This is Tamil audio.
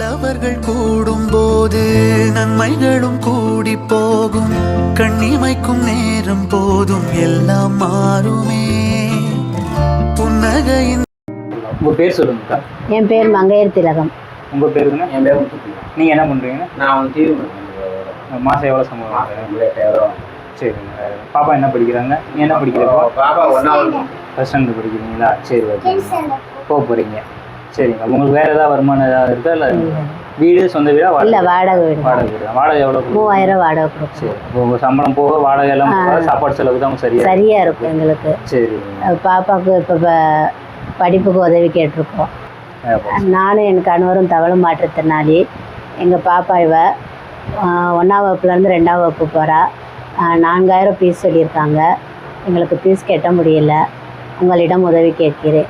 நல்லவர்கள் கூடும்போது நன்மைகளும் கூடி போகும். கண்ணிமைக்கும் நேரம் போதும் எல்லாம் மாறுமே. புன்னகையின் உங்கள் பேர் சொல்லுங்கக்கா. என் பேர் மங்கையர் திலகம். உங்கள் பேருக்குன்னா? என் பேர் முத்துக்குமார். நீங்கள் என்ன பண்ணுறீங்க? நான் வந்து டிவி மாதம் எவ்வளோ சம்பளம்? சரிங்க. பாப்பா என்ன படிக்கிறாங்க? நீ என்ன படிக்கிறப்போ? பாப்பா 1வது ஃபர்ஸ்ட் ஸ்டாண்டர்ட் படிக்கிறீங்களா? சரி, ஓகே. போக போகிறீங்க. சரிங்க. உங்களுக்கு வேறு ஏதாவது வருமானம் ஏதாவது இருக்கா? இல்லை வீடு சொந்த வீடா? இல்லை, வாடகை வீடு. வாடகை வீடு. வாடகை எவ்வளோ? 3000 வாடகை கொடுக்கும். சரி. இப்போ உங்கள் சம்பளம் போக வாடகை எல்லாம் போக சாப்பாடு செலவுக்கு தான் சரியாக இருக்கும் எங்களுக்கு. சரி. பாப்பாவுக்கு இப்போ படிப்புக்கு உதவி கேட்டிருக்கோம். நானும் என் கணவரும் தவள மாற்றுத்திறனாளி. எங்கள் பாப்பா 1ஆம் வகுப்புலேருந்து 2ஆம் வகுப்பு போகிறா. 4000 ஃபீஸ் சொல்லியிருக்காங்க. எங்களுக்கு ஃபீஸ் கட்ட முடியல. உங்களிடம் உதவி கேட்கிறேன்.